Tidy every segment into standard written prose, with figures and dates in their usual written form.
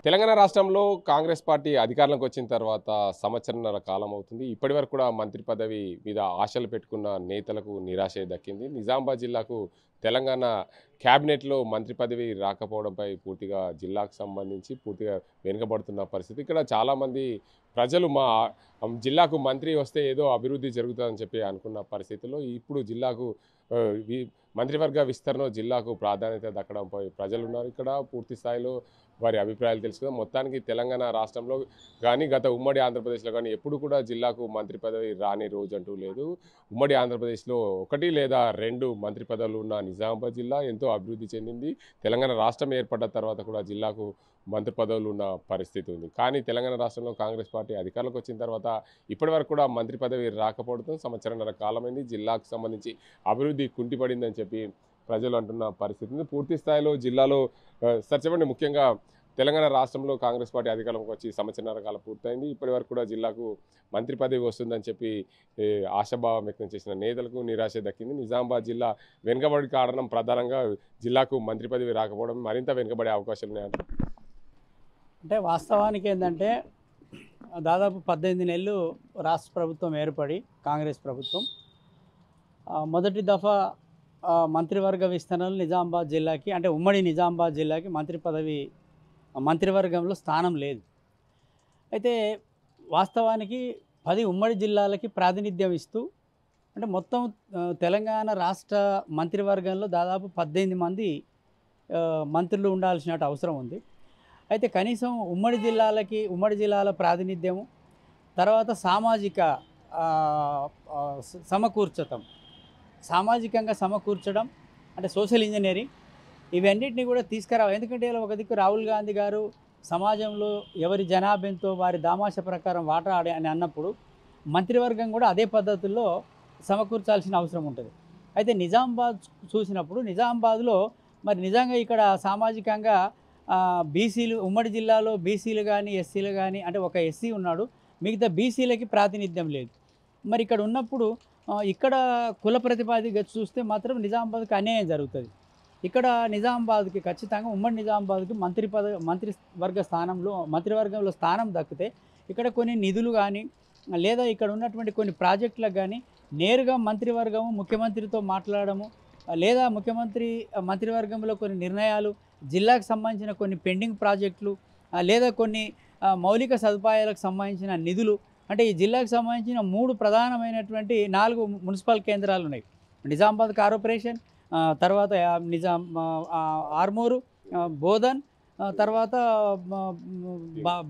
తెలంగాణ రాష్ట్రంలో కాంగ్రెస్ పార్టీ అధికారంలోకి వచ్చిన తర్వాత సంవత్సరంన్నర కాలం అవుతుంది. ఇప్పటివరకు కూడా మంత్రి పదవి మీద ఆశలు పెట్టుకున్న నేతలకు నిరాశే దక్కింది. నిజామాబాద్ జిల్లాకు తెలంగాణ క్యాబినెట్‌లో మంత్రి పదవి రాకపోవడంపై పూర్తిగా జిల్లాకు సంబంధించి పూర్తిగా వెనుకబడుతున్న పరిస్థితి. ఇక్కడ చాలామంది ప్రజలు జిల్లాకు మంత్రి వస్తే ఏదో అభివృద్ధి జరుగుతుందని చెప్పి అనుకున్న పరిస్థితుల్లో ఇప్పుడు జిల్లాకు ఆహ్, వి మంత్రివర్గ విస్తరణలో జిల్లాకు ప్రాధాన్యత దక్కడంపై ప్రజలున్నారు. ఇక్కడ పూర్తి స్థాయిలో వారి అభిప్రాయాలు తెలుసుకుందాం. మొత్తానికి తెలంగాణ రాష్ట్రంలో కానీ, గత ఉమ్మడి ఆంధ్రప్రదేశ్‌లో కానీ ఎప్పుడు కూడా జిల్లాకు మంత్రి పదవి రాని రోజంటూ లేదు. ఉమ్మడి ఆంధ్రప్రదేశ్‌లో 1 లేదా 2 మంత్రి పదవులు ఉన్న నిజామాబాద్ జిల్లా ఎంతో అభివృద్ధి చెందింది. తెలంగాణ రాష్ట్రం ఏర్పడ్డ తర్వాత కూడా జిల్లాకు మంత్రి పదవులు ఉన్న పరిస్థితి ఉంది. కానీ తెలంగాణ రాష్ట్రంలో కాంగ్రెస్ పార్టీ అధికారంలోకి వచ్చిన తర్వాత ఇప్పటివరకు కూడా మంత్రి పదవి రాకపోవడంతో సంవత్సరంన్నర కాలమైంది. జిల్లాకు సంబంధించి అభివృద్ధి కుంటిపడిందని చెప్పి ప్రజలు అంటున్న పరిస్థితి ఉంది. పూర్తి స్థాయిలో జిల్లాలో సార్ చెప్పండి, ముఖ్యంగా తెలంగాణ రాష్ట్రంలో కాంగ్రెస్ పార్టీ అధికారంలోకి వచ్చి సంవత్సరంన్నర కాలం పూర్తయింది. ఇప్పటివరకు కూడా జిల్లాకు మంత్రి పదవి వస్తుందని చెప్పి ఆశాభావం వ్యక్తం చేసిన నేతలకు నిరాశ దక్కింది. నిజామాబాద్ జిల్లా వెనుకబడి కారణం ప్రధానంగా జిల్లాకు మంత్రి పదవి రాకపోవడం, మరింత వెనుకబడే అవకాశాలు ఉన్నాయంట. అంటే వాస్తవానికి ఏంటంటే దాదాపు 18 నెలలు రాష్ట్ర ప్రభుత్వం ఏర్పడి కాంగ్రెస్ ప్రభుత్వం మొదటి దఫా మంత్రివర్గ విస్తరణలు నిజామాబాద్ జిల్లాకి, అంటే ఉమ్మడి నిజామాబాద్ జిల్లాకి మంత్రి పదవి మంత్రివర్గంలో స్థానం లేదు. అయితే వాస్తవానికి 10 ఉమ్మడి జిల్లాలకి ప్రాతినిధ్యం ఇస్తూ, అంటే మొత్తం తెలంగాణ రాష్ట్ర మంత్రివర్గంలో దాదాపు 18 మంది మంత్రులు ఉండాల్సిన అవసరం ఉంది. అయితే కనీసం ఉమ్మడి జిల్లాల ప్రాతినిధ్యము, తర్వాత సామాజికంగా సమకూర్చడం, అంటే సోషల్ ఇంజనీరింగ్, ఇవన్నిటిని కూడా తీసుకురావాలి. ఎందుకంటే ఇలా ఒక దిక్కు రాహుల్ గాంధీ గారు సమాజంలో ఎవరి జనాభా ఎంతో వారి దామాష ప్రకారం వాటా ఆడే అని అన్నప్పుడు మంత్రివర్గం కూడా అదే పద్ధతుల్లో సమకూర్చాల్సిన అవసరం ఉంటుంది. అయితే నిజామాబాద్ చూసినప్పుడు నిజామాబాద్లో మరి నిజంగా ఇక్కడ సామాజికంగా బీసీలు, ఉమ్మడి జిల్లాలో బీసీలు కానీ ఎస్సీలు కానీ, అంటే ఒక ఎస్సీ ఉన్నాడు, మిగతా బీసీలకి ప్రాతినిధ్యం లేదు. మరి ఇక్కడ ఉన్నప్పుడు ఇక్కడ కుల ప్రతిపాదిగా చూస్తే మాత్రం నిజామాబాద్కి అన్యాయం జరుగుతుంది. ఇక్కడ నిజామాబాద్కి ఖచ్చితంగా ఉమ్మడి నిజామాబాద్కి మంత్రివర్గంలో స్థానం దక్కితే ఇక్కడ కొన్ని నిధులు కానీ, లేదా ఇక్కడ ఉన్నటువంటి కొన్ని ప్రాజెక్టులకు కానీ నేరుగా మంత్రివర్గము ముఖ్యమంత్రితో మాట్లాడము, లేదా మంత్రివర్గంలో కొన్ని నిర్ణయాలు, జిల్లాకు సంబంధించిన కొన్ని పెండింగ్ ప్రాజెక్టులు, లేదా కొన్ని మౌలిక సదుపాయాలకు సంబంధించిన నిధులు, అంటే ఈ జిల్లాకు సంబంధించిన 3 ప్రధానమైనటువంటి 4 మున్సిపల్ కేంద్రాలు ఉన్నాయి. నిజామాబాద్ కార్పొరేషన్, తర్వాత ఆర్మూరు, బోధన్, తర్వాత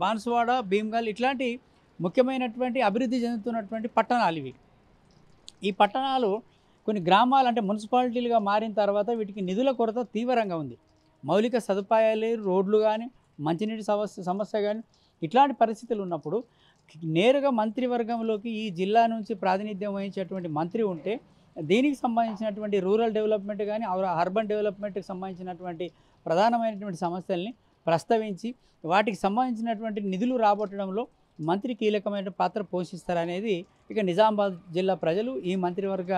బాన్సువాడ, భీమ్గల్, ఇట్లాంటి ముఖ్యమైనటువంటి అభివృద్ధి చెందుతున్నటువంటి పట్టణాలు ఇవి. ఈ పట్టణాలు కొన్ని గ్రామాలు, అంటే మున్సిపాలిటీలుగా మారిన తర్వాత వీటికి నిధుల కొరత తీవ్రంగా ఉంది. మౌలిక సదుపాయాలు, రోడ్లు కానీ, మంచినీటి సమస్య కానీ, ఇట్లాంటి పరిస్థితులు ఉన్నప్పుడు నేరుగా మంత్రివర్గంలోకి ఈ జిల్లా నుంచి ప్రాతినిధ్యం వహించేటువంటి మంత్రి ఉంటే దీనికి సంబంధించినటువంటి రూరల్ డెవలప్మెంట్ కానీ, అర్బన్ డెవలప్మెంట్కి సంబంధించినటువంటి ప్రధానమైనటువంటి సమస్యల్ని ప్రస్తావించి వాటికి సంబంధించినటువంటి నిధులు రాబట్టడంలో మంత్రి కీలకమైన పాత్ర పోషిస్తారనేది ఇక నిజామాబాద్ జిల్లా ప్రజలు ఈ మంత్రివర్గ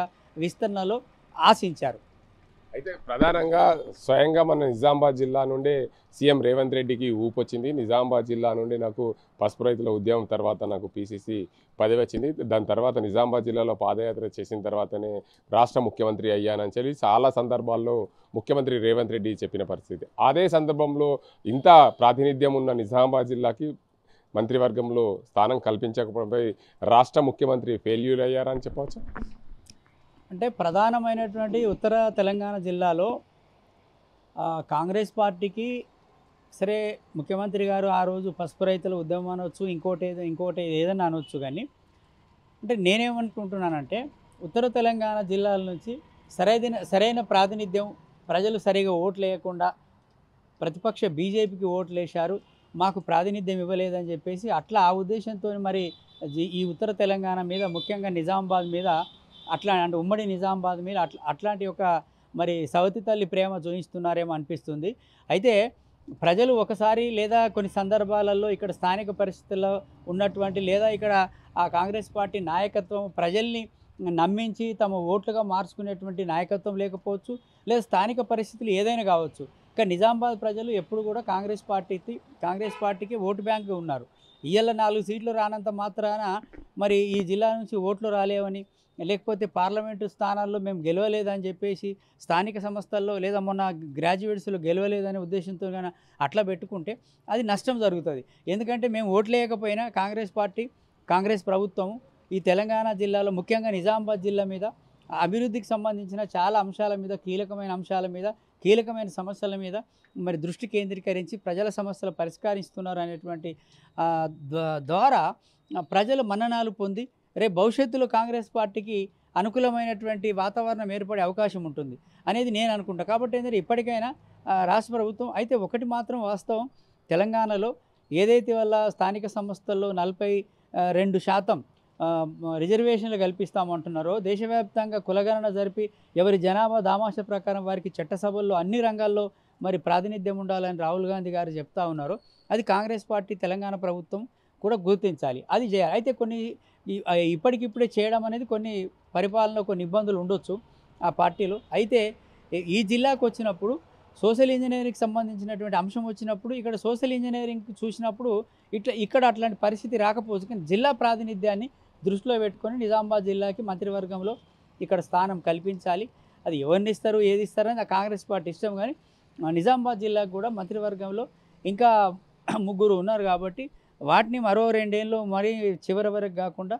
విస్తరణలో ఆశించారు. అయితే ప్రధానంగా స్వయంగా మన నిజామాబాద్ జిల్లా నుండే సీఎం రేవంత్ రెడ్డికి ఊపొచ్చింది. నిజామాబాద్ జిల్లా నుండి నాకు పసుపు రైతుల ఉద్యమం తర్వాత నాకు పీసీసీ పదవి వచ్చింది. దాని తర్వాత నిజామాబాద్ జిల్లాలో పాదయాత్ర చేసిన తర్వాతనే రాష్ట్ర ముఖ్యమంత్రి అయ్యానని చెప్పి చాలా సందర్భాల్లో ముఖ్యమంత్రి రేవంత్ రెడ్డి చెప్పిన పరిస్థితి. అదే సందర్భంలో ఇంత ప్రాతినిధ్యం ఉన్న నిజామాబాద్ జిల్లాకి మంత్రివర్గంలో స్థానం కల్పించకపోవడంపై రాష్ట్ర ముఖ్యమంత్రి ఫెయిల్యూర్ అయ్యారని చెప్పవచ్చు. అంటే ప్రధానమైనటువంటి ఉత్తర తెలంగాణ జిల్లాలో కాంగ్రెస్ పార్టీకి సరే ముఖ్యమంత్రి గారు ఆ రోజు పసుపు రైతుల ఉద్యమం అనవచ్చు, ఇంకోటి ఏదైనా అనవచ్చు, కానీ అంటే నేనేమనుకుంటున్నానంటే ఉత్తర తెలంగాణ జిల్లాల నుంచి సరైన ప్రాతినిధ్యం, ప్రజలు సరిగా ఓట్లు వేయకుండా ప్రతిపక్ష బీజేపీకి ఓట్లు వేశారు, మాకు ప్రాతినిధ్యం ఇవ్వలేదని చెప్పేసి అట్లా ఆ ఉద్దేశంతో మరి ఈ ఉత్తర తెలంగాణ మీద, ముఖ్యంగా నిజామాబాద్ మీద, అంటే ఉమ్మడి నిజామాబాద్ మీద అట్లాంటి ఒక మరి సవతి తల్లి ప్రేమ చూపిస్తున్నారేమో అనిపిస్తుంది. అయితే ప్రజలు ఒకసారి లేదా కొన్ని సందర్భాలలో ఇక్కడ స్థానిక పరిస్థితుల్లో ఉన్నటువంటి, లేదా ఇక్కడ ఆ కాంగ్రెస్ పార్టీ నాయకత్వం ప్రజల్ని నమ్మించి తమ ఓట్లుగా మార్చుకునేటువంటి నాయకత్వం లేకపోవచ్చు, లేదా స్థానిక పరిస్థితులు ఏదైనా కావచ్చు, ఇక్కడ నిజామాబాద్ ప్రజలు ఎప్పుడు కూడా కాంగ్రెస్ పార్టీకి ఓటు బ్యాంకు ఉన్నారు. ఇవాళ 4 సీట్లు రానంత మాత్రాన మరి ఈ జిల్లా నుంచి ఓట్లు రాలేవని, లేకపోతే పార్లమెంటు స్థానాల్లో మేము గెలవలేదని చెప్పేసి స్థానిక సంస్థల్లో లేదా మొన్న గ్రాడ్యుయేట్స్లో గెలవలేదనే ఉద్దేశంతో కానీ అట్లా పెట్టుకుంటే అది నష్టం జరుగుతుంది. ఎందుకంటే మేము ఓట్లేయకపోయినా కాంగ్రెస్ ప్రభుత్వం ఈ తెలంగాణ జిల్లాలో ముఖ్యంగా నిజామాబాద్ జిల్లా మీద అభివృద్ధికి సంబంధించిన చాలా అంశాల మీద, కీలకమైన సమస్యల మీద మరి దృష్టి కేంద్రీకరించి ప్రజల సమస్యలు పరిష్కరిస్తున్నారు అనేటువంటి ద్వారా ప్రజలు మన్ననలు పొంది రేపు భవిష్యత్తులో కాంగ్రెస్ పార్టీకి అనుకూలమైనటువంటి వాతావరణం ఏర్పడే అవకాశం ఉంటుంది అనేది నేను అనుకుంటా. కాబట్టి ఏంటంటే ఇప్పటికైనా రాష్ట్ర ప్రభుత్వం అయితే ఒకటి మాత్రం వాస్తవం, తెలంగాణలో ఏదైతే వల్ల స్థానిక సంస్థల్లో 42% రిజర్వేషన్లు కల్పిస్తామంటున్నారో, దేశవ్యాప్తంగా కులగణన జరిపి ఎవరి జనాభా దామాష ప్రకారం వారికి చట్టసభల్లో అన్ని రంగాల్లో మరి ప్రాతినిధ్యం ఉండాలని రాహుల్ గాంధీ గారు చెప్తా ఉన్నారు. అది కాంగ్రెస్ పార్టీ తెలంగాణ ప్రభుత్వం కూడా గుర్తించాలి, అది చేయాలి. అయితే కొన్ని ఇప్పటికిప్పుడే చేయడం అనేది కొన్ని పరిపాలనలో కొన్ని ఇబ్బందులు ఉండొచ్చు ఆ పార్టీలో. అయితే ఈ జిల్లాకు వచ్చినప్పుడు సోషల్ ఇంజనీరింగ్కి సంబంధించినటువంటి అంశం వచ్చినప్పుడు ఇక్కడ సోషల్ ఇంజనీరింగ్ చూసినప్పుడు ఇక్కడ అట్లాంటి పరిస్థితి రాకపోవచ్చు. కానీ జిల్లా ప్రాతినిధ్యాన్ని దృష్టిలో పెట్టుకొని నిజామాబాద్ జిల్లాకి మంత్రివర్గంలో ఇక్కడ స్థానం కల్పించాలి. అది ఎవరిని ఇస్తారు ఏది ఇస్తారని కాంగ్రెస్ పార్టీ ఇష్టం. కానీ నిజామాబాద్ జిల్లాకు కూడా మంత్రివర్గంలో ఇంకా 3 ఉన్నారు కాబట్టి వాటిని మరో 2 ఏళ్ళు మరీ చివరి వరకు కాకుండా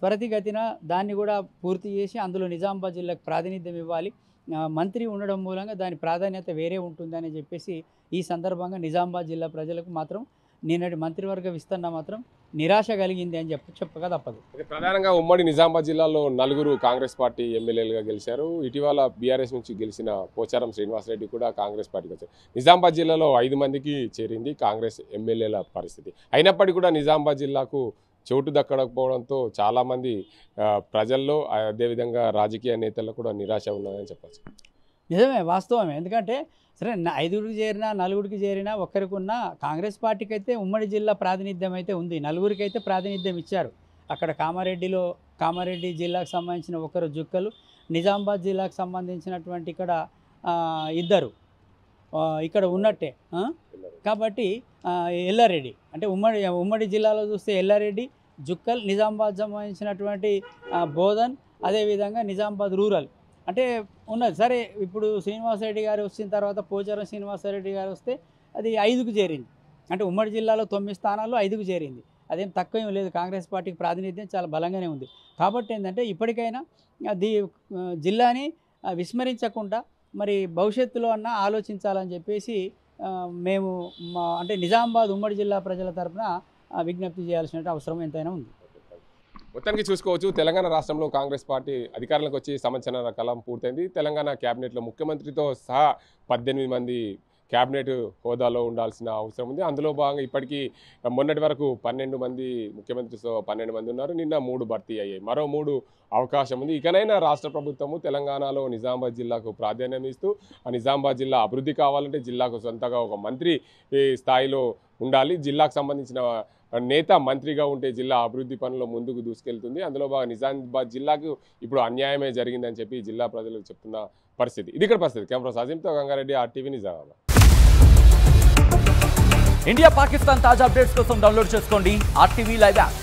త్వరితగతిన దాన్ని కూడా పూర్తి చేసి అందులో నిజామాబాద్ జిల్లాకు ప్రాతినిధ్యం ఇవ్వాలి. మంత్రి ఉండడం మూలంగా దాని ప్రాధాన్యత వేరే ఉంటుందని చెప్పేసి ఈ సందర్భంగా నిజామాబాద్ జిల్లా ప్రజలకు మాత్రం నిన్నటి మంత్రివర్గ విస్తరణ మాత్రం నిరాశ కలిగింది అని చెప్పక తప్పదు. ప్రధానంగా ఉమ్మడి నిజామాబాద్ జిల్లాలో 4 కాంగ్రెస్ పార్టీ ఎమ్మెల్యేలుగా గెలిచారు. ఇటీవల బీఆర్ఎస్ నుంచి గెలిచిన పోచారం శ్రీనివాసరెడ్డి కూడా కాంగ్రెస్ పార్టీకి వచ్చారు. నిజామాబాద్ జిల్లాలో 5 మందికి చేరింది కాంగ్రెస్ ఎమ్మెల్యేల పరిస్థితి. అయినప్పటికీ కూడా నిజామాబాద్ జిల్లాకు చోటు దక్కకపోవడంతో చాలామంది ప్రజల్లో అదేవిధంగా రాజకీయ నేతల్లో కూడా నిరాశ ఉన్నదని చెప్పచ్చు. నిజమే, వాస్తవమే. ఎందుకంటే సరే 5గురికి చేరినా 4గురికి చేరినా ఒక్కరికి ఉన్న కాంగ్రెస్ పార్టీకి అయితే ఉమ్మడి జిల్లా ప్రాతినిధ్యం అయితే ఉంది. 4గురికి అయితే ప్రాతినిధ్యం ఇచ్చారు. అక్కడ కామారెడ్డి జిల్లాకు సంబంధించిన ఒకరు జుక్కలు, నిజామాబాద్ జిల్లాకు సంబంధించినటువంటి ఇక్కడ 2 ఇక్కడ ఉన్నట్టే. కాబట్టి ఎల్లారెడ్డి అంటే ఉమ్మడి జిల్లాలో చూస్తే ఎల్లారెడ్డి, జుక్కల్, నిజామాబాద్ సంబంధించినటువంటి బోధన్, అదేవిధంగా నిజామాబాద్ రూరల్ అంటే ఉన్నది. సరే ఇప్పుడు శ్రీనివాసరెడ్డి గారు వచ్చిన తర్వాత పోచారం శ్రీనివాసరెడ్డి గారు వస్తే అది 5కు చేరింది. అంటే ఉమ్మడి జిల్లాలో 9 స్థానాల్లో 5కు చేరింది. అదేం తక్కువ ఏం లేదు. కాంగ్రెస్ పార్టీకి ప్రాతినిధ్యం చాలా బలంగానే ఉంది. కాబట్టి ఏంటంటే ఇప్పటికైనా జిల్లాని విస్మరించకుండా మరి భవిష్యత్తులో అన్న ఆలోచించాలని చెప్పేసి మేము అంటే నిజామాబాద్ ఉమ్మడి జిల్లా ప్రజల తరఫున విజ్ఞప్తి చేయాల్సిన అవసరం ఎంతైనా ఉంది. మొత్తానికి చూసుకోవచ్చు, తెలంగాణ రాష్ట్రంలో కాంగ్రెస్ పార్టీ అధికారంలోకి వచ్చి సంవత్సరాల కాలం పూర్తయింది. తెలంగాణ క్యాబినెట్లో ముఖ్యమంత్రితో సహా 18 మంది క్యాబినెట్ హోదాలో ఉండాల్సిన అవసరం ఉంది. అందులో భాగంగా ఇప్పటికీ మొన్నటి వరకు 12 మంది ముఖ్యమంత్రితో 12 మంది ఉన్నారు. నిన్న 3 భర్తీ అయ్యాయి. మరో 3 అవకాశం ఉంది. ఇకనైనా రాష్ట్ర ప్రభుత్వము తెలంగాణలో నిజామాబాద్ జిల్లాకు ప్రాధాన్యం ఇస్తూ ఆ నిజామాబాద్ జిల్లా అభివృద్ధి కావాలంటే జిల్లాకు సొంతగా ఒక మంత్రి స్థాయిలో ఉండాలి. జిల్లాకు సంబంధించిన నేత మంత్రిగా ఉంటే జిల్లా అభివృద్ధి పనుల్లో ముందుకు దూసుకెళ్తుంది. అందులో బాగా నిజామాబాద్ జిల్లాకు ఇప్పుడు అన్యాయమే జరిగిందని చెప్పి జిల్లా ప్రజలు చెప్తున్న పరిస్థితి. ఇది ఇక్కడ పరిస్థితి. కెమెరా సాజింతో గంగారెడ్డి, RTV నిజామాబాద్. ఇండియా పాకిస్తాన్ తాజా అప్డేట్స్ కోసం డౌన్లోడ్ చేసుకోండి RTV లైవ్ యాప్.